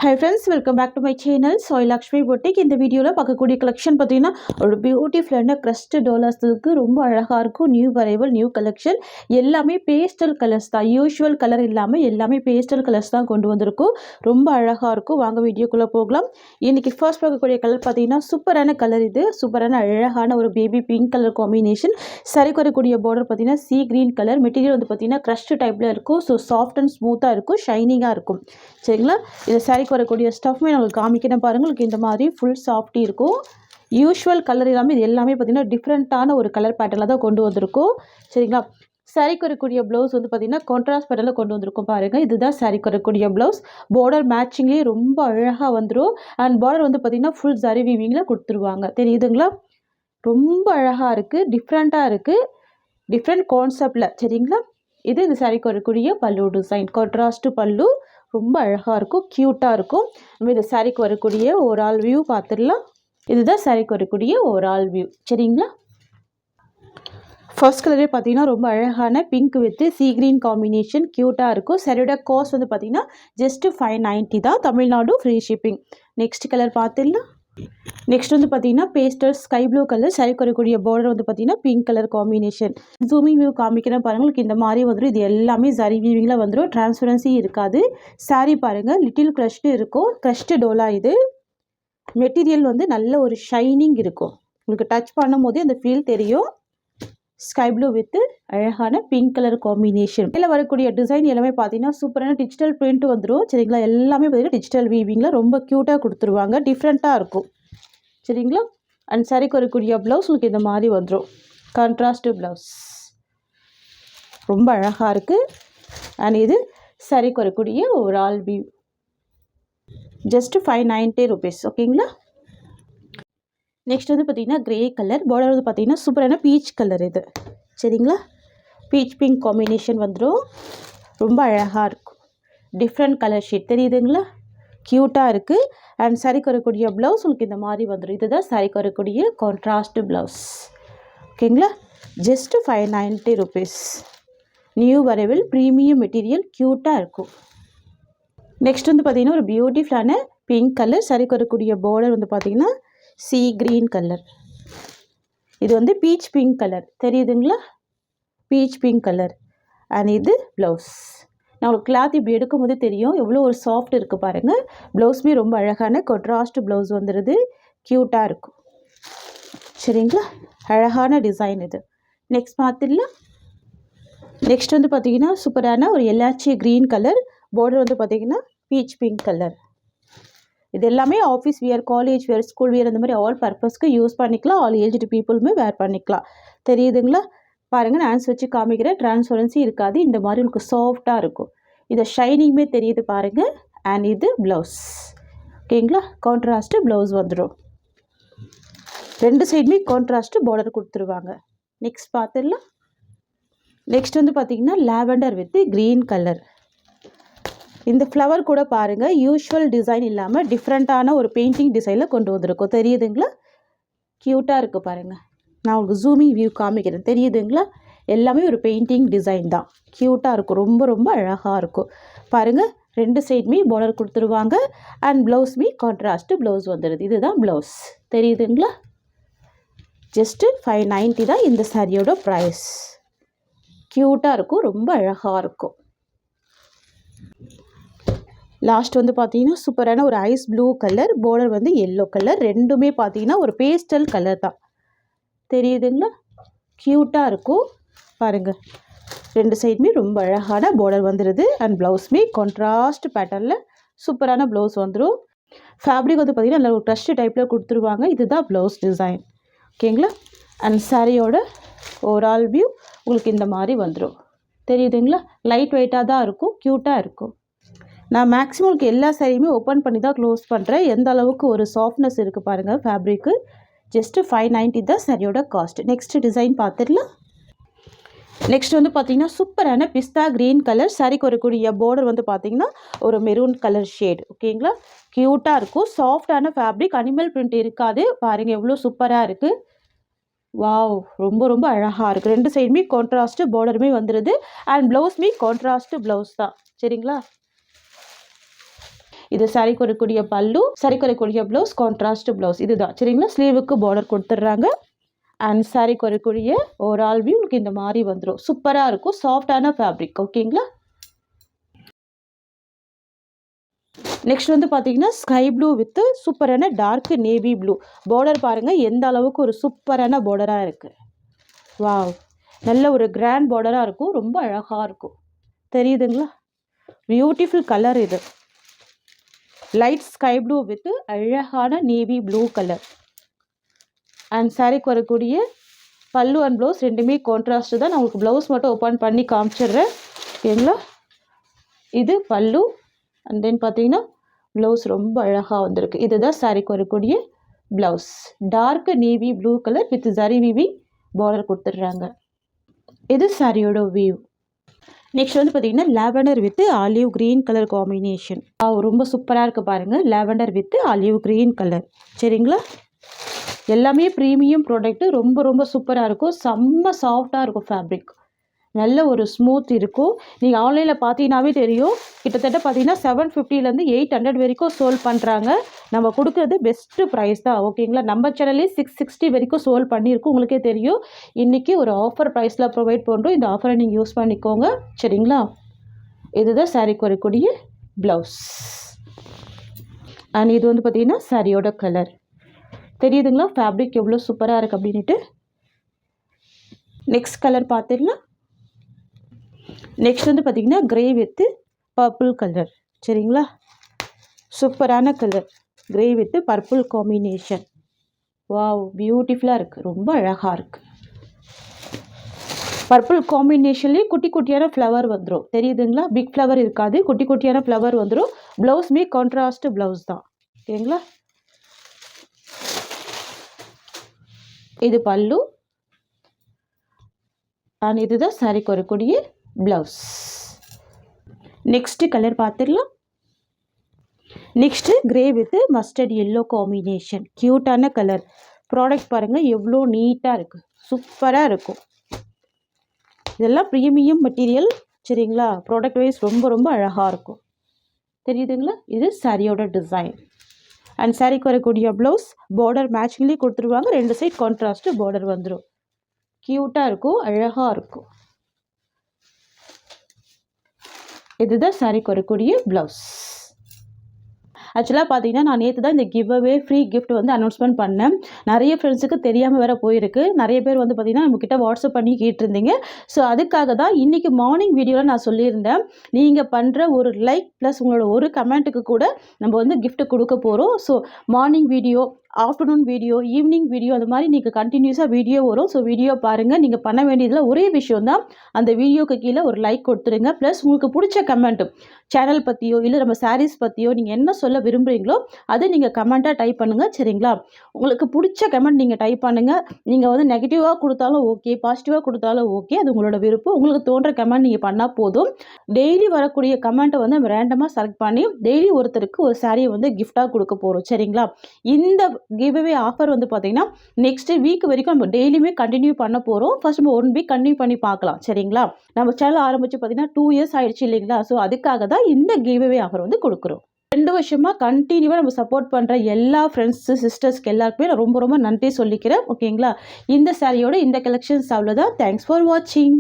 Hi friends, welcome back to my channel Soy Lakshmi Boutique. இந்த வீடியோவில் பார்க்கக்கூடிய collection பார்த்தீங்கன்னா ஒரு பியூட்டிஃபுல்லான க்ரஸ்ட் டோலாஸுக்கு ரொம்ப அழகாக இருக்கும். நியூ அரைவல் நியூ கலெக்ஷன் எல்லாமே பேஸ்டல் கலர்ஸ் தான். யூஷுவல் கலர் இல்லாமல் எல்லாமே பேஸ்டல் கலர்ஸ் தான் கொண்டு வந்திருக்கும். ரொம்ப அழகாக இருக்கும். வாங்க வீடியோக்குள்ளே போகலாம். இன்றைக்கி ஃபர்ஸ்ட் பார்க்கக்கூடிய கலர் பார்த்தீங்கன்னா சூப்பரான கலர். இது சூப்பரான அழகான ஒரு பேபி பிங்க் கலர் காம்பினேஷன். சரி வரக்கூடிய பார்டர் பார்த்தீங்கன்னா சி கிரீன் கலர். மெட்டீரியல் வந்து பார்த்தீங்கன்னா க்ரஸ்ட் டைப்பில் இருக்கும். ஸோ சாஃப்ட் அண்ட் ஸ்மூத்தாக இருக்கும், ஷைனிங்காக இருக்கும். சரிங்களா? இது சாரி வரக்கூடிய ஸ்டஃப்மே உங்களுக்கு காமிக்கிறேன் பாருங்கள். உங்களுக்கு இந்த மாதிரி ஃபுல் சாஃப்டி இருக்கும். யூஷுவல் கலர் இல்லாமல் இது எல்லாமே பார்த்திங்கன்னா டிஃப்ரெண்ட்டான ஒரு கலர் பேட்டர்னில் தான் கொண்டு வந்திருக்கும். சரிங்களா? சாரிக்கு வரக்கூடிய ப்ளவுஸ் வந்து பார்த்திங்கன்னா கான்ட்ராஸ்ட் பேட்டர்னில் கொண்டு வந்திருக்கும் பாருங்கள். இதுதான் சாரிக்கு வரக்கூடிய ப்ளவுஸ். பார்டர் மேட்சிங்லேயே ரொம்ப அழகாக வந்துடும். அண்ட் பார்டர் வந்து பார்த்திங்கன்னா ஃபுல் ஜரி வீவிங்கில் கொடுத்துருவாங்க. தெரியுதுங்களா? ரொம்ப அழகாக இருக்குது, டிஃப்ரெண்ட்டாக இருக்குது, டிஃப்ரெண்ட் கான்செப்டில். சரிங்களா? இது இந்த சாரிக்கு வரக்கூடிய பல்லு டிசைன். கான்ட்ராஸ்ட் பல்லு ரொம்ப அழகாக இருக்கும், க்யூட்டாக இருக்கும். நம்ம இந்த சாரிக்கு வரக்கூடிய ஓவரால் வியூ பார்த்துடலாம். இதுதான் சாரிக்கு வரக்கூடிய ஓவரால் வியூ. சரிங்களா? ஃபர்ஸ்ட் கலரே பார்த்தீங்கன்னா ரொம்ப அழகான pink with C green combination, க்யூட்டாக இருக்கும். சாரியோட காஸ்ட் வந்து பார்த்தீங்கன்னா ஜஸ்ட் 590 தான். Tamil Nadu free shipping. Next colour பார்த்துடலாம். நெக்ஸ்ட் வந்து பார்த்தீங்கன்னா பேஸ்டல் ஸ்கை ப்ளூ கலர். சாரிக்கு வரக்கூடிய பார்டர் வந்து பார்த்தீங்கன்னா pink colour combination. Zooming view காமிக்கிறேன் பாருங்கள். உங்களுக்கு இந்த மாதிரி வந்துடும். இது எல்லாமே ஜரி வீவிங்கில் வந்துடும். டிரான்ஸ்பரன்சி இருக்காது. சாரி பாருங்கள், லிட்டில் க்ரஷ்டு இருக்கும். க்ரஷ்டு டோலா. இது மெட்டீரியல் வந்து நல்ல ஒரு ஷைனிங் இருக்கும். உங்களுக்கு டச் பண்ணும் போதே அந்த ஃபீல் தெரியும். ஸ்கை ப்ளூ வித் அழகான பிங்க் கலர் காம்பினேஷன். இதில் வரக்கூடிய டிசைன் எல்லாமே பார்த்தீங்கன்னா சூப்பரான டிஜிட்டல் பிரிண்ட் வந்துடும். சரிங்களா? எல்லாமே பார்த்தீங்கன்னா டிஜிட்டல் வீவிங்கில் ரொம்ப க்யூட்டாக கொடுத்துருவாங்க. டிஃப்ரெண்ட்டாக இருக்கும். சரிங்களா? அண்ட் சாரிக்கு வரக்கூடிய ப்ளவுஸ் உங்களுக்கு இந்த மாதிரி வந்துடும். கான்ட்ராஸ்ட் ப்ளவுஸ் ரொம்ப அழகாக இருக்குது. அண்ட் இது சாரிக்கு வரக்கூடிய ஓவரால் வியூ. Just 590 rupees. ஓகேங்களா? நெக்ஸ்ட் வந்து பார்த்திங்கன்னா க்ரே கலர். பார்டர் வந்து பார்த்திங்கன்னா சூப்பரான பீச் கலர். இது சரிங்களா? பீச் பிங்க் காம்பினேஷன் வந்துடும். ரொம்ப அழகாக இருக்கும். Different colour shade. தெரியுதுங்களா? க்யூட்டாக இருக்குது. அண்ட் சாரிக்கு வரக்கூடிய ப்ளவுஸ் உங்களுக்கு இந்த மாதிரி வந்துடும். இதுதான் சாரிக்கு வரக்கூடிய கான்ட்ராஸ்ட் ப்ளவுஸ். ஓகேங்களா? Just 590 rupees. நியூ வரவில் ப்ரீமியம் மெட்டீரியல், க்யூட்டாக இருக்கும். நெக்ஸ்ட் வந்து பார்த்திங்கன்னா ஒரு பியூட்டிஃபுல்லான பிங்க் கலர். சாரிக்கு வரக்கூடிய பார்டர் வந்து பார்த்திங்கன்னா சி கிரீன் கலர். இது வந்து பீச் பிங்க் கலர். தெரியுதுங்களா? Beach pink colour. அண்ட் இது ப்ளவுஸ். நான் உங்களுக்கு கிளாத் இப்படி எடுக்கும்போது தெரியும் எவ்வளோ ஒரு சாஃப்ட் இருக்குது பாருங்கள். ப்ளவுஸுமே ரொம்ப அழகான கான்ட்ராஸ்ட் ப்ளவுஸ் வந்துடுது. க்யூட்டாக இருக்கும். சரிங்களா? அழகான டிசைன் இது. நெக்ஸ்ட் பார்த்துடலாம். நெக்ஸ்ட் வந்து பார்த்திங்கன்னா சூப்பரான ஒரு எலாச்சி க்ரீன் கலர். பார்டர் வந்து பார்த்திங்கன்னா பீச் பிங்க் கலர். இது எல்லாமே office wear, college wear, school wear, அந்த மாதிரி ஆல் பர்பஸ்க்கு யூஸ் பண்ணிக்கலாம். ஆல் ஏஜ்டு பீப்புளுமே வேர் பண்ணிக்கலாம். தெரியுதுங்களா? பாருங்கள், நான் வச்சு காமிக்கிறேன். டிரான்ஸ்பரன்சி இருக்காது. இந்த மாதிரி உங்களுக்கு சாஃப்டாக இருக்கும். இதை ஷைனிங்குமே தெரியுது பாருங்கள். அண்ட் இது ப்ளவுஸ். ஓகேங்களா? கான்ட்ராஸ்ட்டு ப்ளவுஸ் வந்துடும். ரெண்டு சைடுமே கான்ட்ராஸ்ட்டு பார்டர் கொடுத்துருவாங்க. நெக்ஸ்ட் பார்த்துடலாம். நெக்ஸ்ட் வந்து பார்த்திங்கன்னா லாவெண்டர் வித் க்ரீன் கலர். இந்த ஃப்ளவர் கூட பாருங்கள், யூஷுவல் டிசைன் இல்லாமல் டிஃப்ரெண்ட்டான ஒரு பெயிண்டிங் டிசைனில் கொண்டு வந்திருக்கோம். தெரியுதுங்களா? க்யூட்டாக இருக்குது பாருங்கள். நான் உங்களுக்கு ஜூமிங் வியூ காமிக்கிறேன். தெரியுதுங்களா? எல்லாமே ஒரு பெயிண்டிங் டிசைன் தான். க்யூட்டாக இருக்கும். ரொம்ப ரொம்ப அழகாக இருக்கும். பாருங்கள், ரெண்டு சைடுமே பார்டர் கொடுத்துருவாங்க. அண்ட் ப்ளவுஸ்மே கான்ட்ராஸ்ட்டு ப்ளவுஸ் வந்துடுது. இதுதான் ப்ளவுஸ். தெரியுதுங்களா? ஜஸ்ட்டு 590 தான் இந்த சாரியோட ப்ரைஸ். க்யூட்டாக இருக்கும். ரொம்ப அழகாக இருக்கும். லாஸ்ட் வந்து பார்த்தீங்கன்னா சூப்பரான ஒரு ஐஸ் ப்ளூ கலர். பார்டர் வந்து எல்லோ கலர். ரெண்டுமே பார்த்தீங்கன்னா ஒரு பேஸ்டல் கலர் தான். தெரியுதுங்களா? க்யூட்டாக இருக்கும். பாருங்கள், ரெண்டு சைடுமே ரொம்ப அழகான பார்டர் வந்துடுது. அண்ட் ப்ளவுஸ்மே கான்ட்ராஸ்ட் பேட்டர்னில் சூப்பரான ப்ளவுஸ் வந்துடும். ஃபேப்ரிக் வந்து பார்த்திங்கன்னா நல்ல ஒரு க்ரஷ்டு டைப்பில் கொடுத்துருவாங்க. இதுதான் ப்ளவுஸ் டிசைன். ஓகேங்களா? அண்ட் சாரியோட ஓவரால் வியூ உங்களுக்கு இந்த மாதிரி வந்துடும். தெரியுதுங்களா? லைட் வெயிட்டாக தான் இருக்கும், க்யூட்டாக இருக்கும். நான் மேக்ஸிமம் எல்லா சாரியுமே ஓப்பன் பண்ணி தான் க்ளோஸ் பண்ணுறேன். எந்த அளவுக்கு ஒரு சாஃப்ட்னஸ் இருக்குது பாருங்கள் ஃபேப்ரிக்கு. ஜஸ்ட்டு 590 தான் சாரியோட காஸ்ட். நெக்ஸ்ட் டிசைன் பார்த்துடலாம். நெக்ஸ்ட் வந்து பார்த்திங்கன்னா சூப்பரான பிஸ்தா க்ரீன் கலர். சாரிக்கு வரக்கூடிய பார்டர் வந்து பார்த்திங்கன்னா ஒரு மெரூன் கலர் ஷேட். ஓகேங்களா? க்யூட்டாக இருக்கும். சாஃப்டான ஃபேப்ரிக், அனிமல் பிரிண்ட் இருக்காது. பாருங்கள் எவ்வளோ சூப்பராக இருக்குது. வாவ், ரொம்ப ரொம்ப அழகாக இருக்குது. ரெண்டு சைடுமே கான்ட்ராஸ்ட்டு பார்டருமே வந்துடுது. அண்ட் ப்ளவுஸ்மே கான்ட்ராஸ்ட்டு ப்ளவுஸ் தான். சரிங்களா? இது சாரிக்கு வரக்கூடிய பல்லு, சாரிக்கு வரக்கூடிய ப்ளவுஸ், கான்ட்ராஸ்ட் ப்ளவுஸ் இதுதான் சரிங்களா. ஸ்லீவுக்கு பார்டர் கொடுத்துட்றாங்க. அண்ட் சாரிக்கு வரக்கூடிய ஓவரால் வியூ உங்களுக்கு இந்த மாதிரி வந்துடும். சூப்பராக இருக்கும், சாஃப்டான ஃபேப்ரிக். ஓகேங்களா. நெக்ஸ்ட் வந்து பார்த்தீங்கன்னா ஸ்கை ப்ளூ வித் சூப்பரான டார்க் நேவி ப்ளூ. பார்டர் பாருங்கள் எந்த அளவுக்கு ஒரு சூப்பரான பார்டராக இருக்குது. வாவ், நல்ல ஒரு கிராண்ட் பார்டராக இருக்கும், ரொம்ப அழகாக இருக்கும். தெரியுதுங்களா, பியூட்டிஃபுல் கலர் இது. லைட் ஸ்கை ப்ளூ வித் அழகான நேவி ப்ளூ கலர். அண்ட் சாரிக்கு வரக்கூடிய பல்லு அண்ட் ப்ளவுஸ் ரெண்டுமே கான்ட்ராஸ்ட் தான். நான் உங்களுக்கு ப்ளவுஸ் மட்டும் ஓப்பன் பண்ணி காமிச்சிடுறேன். ஓகேங்களா, இது பல்லு. அண்ட் தென் பார்த்தீங்கன்னா ப்ளவுஸ் ரொம்ப அழகாக வந்திருக்கு. இதுதான் சாரிக்கு வரக்கூடிய blouse. Dark navy blue colour with zari weaving border கொடுத்துட்றாங்க. இது சாரியோட வியூ. நெக்ஸ்ட் வந்து பார்த்தீங்கன்னா lavender with olive green colour combination. ரொம்ப சூப்பராக இருக்குது பாருங்கள். Lavender with olive green colour. சரிங்களா, எல்லாமே ப்ரீமியம் ப்ராடக்ட்டு. ரொம்ப ரொம்ப சூப்பராக இருக்கும், செம்ம சாஃப்டாக இருக்கும் ஃபேப்ரிக். நல்ல ஒரு ஸ்மூத் இருக்கும். நீங்கள் ஆன்லைனில் பார்த்தீங்கன்னாவே தெரியும். கிட்டத்தட்ட பார்த்தீங்கன்னா 750 800 வரைக்கும் சோல் பண்ணுறாங்க. நம்ம கொடுக்குறது பெஸ்ட்டு ப்ரைஸ் தான். ஓகேங்களா, நம்ம சேனல்லே 660 வரைக்கும் சோல் பண்ணியிருக்கோம், உங்களுக்கே தெரியும். இன்றைக்கி ஒரு ஆஃபர் ப்ரைஸில் ப்ரொவைட் பண்ணுறோம். இந்த ஆஃபரை நீங்கள் யூஸ் பண்ணிக்கோங்க. சரிங்களா, இதுதான் சாரிக்கு வரக்கூடிய ப்ளவுஸ். அண்ட் இது வந்து பார்த்திங்கன்னா சாரியோட கலர். தெரியுதுங்களா ஃபேப்ரிக் எவ்வளோ சூப்பராக இருக்குது அப்படின்ட்டு. நெக்ஸ்ட் கலர் பார்த்துடலாம். நெக்ஸ்ட் வந்து பார்த்திங்கன்னா க்ரே வித்து பர்பிள் கலர். சரிங்களா, சூப்பரான colour. Grey with purple combination. Wow, பியூட்டிஃபுல்லாக இருக்குது, ரொம்ப அழகாக இருக்குது. பர்பிள் காம்பினேஷன்லேயே குட்டி குட்டியான ஃப்ளவர் வந்துடும். தெரியுதுங்களா, பிக் ஃப்ளவர் இருக்காது, குட்டி குட்டியான ஃப்ளவர் வந்துடும். ப்ளவுஸுமே கான்ட்ராஸ்ட் ப்ளவுஸ் தான். ஓகேங்களா, இது பல்லு. அண்ட் இதுதான் சாரிக்கு வரக்கூடிய ப்ளவுஸ். நெக்ஸ்ட்டு கலர் பார்த்துடலாம். Next grey with mustard yellow combination. க்யூட்டான கலர். ப்ராடக்ட் பாருங்கள் எவ்வளோ நீட்டாக இருக்குது, சூப்பராக இருக்கும். இதெல்லாம் ப்ரீமியம் மெட்டீரியல். சரிங்களா, ப்ராடக்ட் வைஸ் ரொம்ப ரொம்ப அழகாக இருக்கும். தெரியுதுங்களா, இது சாரியோட டிசைன். அண்ட் சாரிக்கு வரக்கூடிய ப்ளவுஸ் பார்டர் மேட்சிங்லேயே கொடுத்துருவாங்க. 2 சைட் கான்ட்ராஸ்ட்டு பார்டர் வந்துடும். க்யூட்டாக இருக்கும், அழகாக இருக்கும். இதுதான் சாரிக்கு வரக்கூடிய ப்ளவுஸ். ஆக்சுவலாக பார்த்தீங்கன்னா நான் நேற்று தான் இந்த கிவ் அவே ஃப்ரீ கிஃப்ட் வந்து அனௌன்ஸ்மெண்ட் பண்ணேன். நிறைய ஃப்ரெண்ட்ஸுக்கு தெரியாமல் வேறு போயிருக்கு. நிறைய பேர் வந்து பார்த்திங்கன்னா நம்மக்கிட்ட வாட்ஸ்அப் பண்ணி கேட்டிருந்தீங்க. ஸோ அதுக்காக தான் இன்றைக்கி மார்னிங் வீடியோவில் நான் சொல்லியிருந்தேன், நீங்கள் பண்ணுற ஒரு லைக் ப்ளஸ் உங்களோட ஒரு கமெண்ட்டுக்கு கூட நம்ம வந்து கிஃப்ட் கொடுக்க போகிறோம். So morning video, afternoon video, evening video, அது மாதிரி நீங்கள் கண்டினியூஸாக வீடியோ வரும். ஸோ வீடியோ பாருங்கள். நீங்கள் பண்ண வேண்டியதில் ஒரே விஷயம் தான், அந்த வீடியோக்கு கீழே ஒரு லைக் கொடுத்துருங்க. ப்ளஸ் உங்களுக்கு பிடிச்ச கமெண்ட்டு சேனல் பற்றியோ இல்லை நம்ம சாரீஸ் பற்றியோ நீங்கள் என்ன சொல்ல விரும்புகிறீங்களோ அதை நீங்கள் கமெண்ட்டாக டைப் பண்ணுங்கள். சரிங்களா, உங்களுக்கு பிடிச்ச கமெண்ட் நீங்கள் டைப் பண்ணுங்கள். நீங்கள் வந்து நெகட்டிவாக கொடுத்தாலும் ஓகே, பாசிட்டிவாக கொடுத்தாலும் ஓகே, அது உங்களோட விருப்பம். உங்களுக்கு தோன்ற கமெண்ட் நீங்கள் பண்ணால் போதும். டெய்லி வரக்கூடிய கமெண்ட்டை வந்து நம்ம ரேண்டமாக செலக்ட் பண்ணி டெய்லி ஒருத்தருக்கு ஒரு சாரியை வந்து கிஃப்டாக கொடுக்க போகிறோம். சரிங்களா, இந்த கிவ்அவே ஆஃபர் வந்து பார்த்தீங்கன்னா நெக்ஸ்ட் வீக் வரைக்கும் நம்ம டெய்லியுமே கண்டினியூ பண்ண போகிறோம். ஃபர்ஸ்ட் நம்ம 1 வீக் கண்டினியூ பண்ணி பார்க்கலாம். சரிங்களா, நம்ம சேனல் ஆரம்பித்து பார்த்தீங்கன்னா 2 இயர்ஸ் ஆயிடுச்சு இல்லைங்களா. ஸோ அதுக்காக தான் இந்த கிவ்அவே ஆஃபர் வந்து கொடுக்குறோம். 2 வருஷமாக கண்டினியூவாக நம்ம சப்போர்ட் பண்ணுற எல்லா ஃப்ரெண்ட்ஸு சிஸ்டர்ஸ்க்கு எல்லாருக்குமே நான் ரொம்ப ரொம்ப நன்றி சொல்லிக்கிறேன். ஓகேங்களா, இந்த சாரியோட இந்த கலெக்ஷன்ஸ் அவ்வளோதான். தேங்க்ஸ் ஃபார் வாட்சிங்.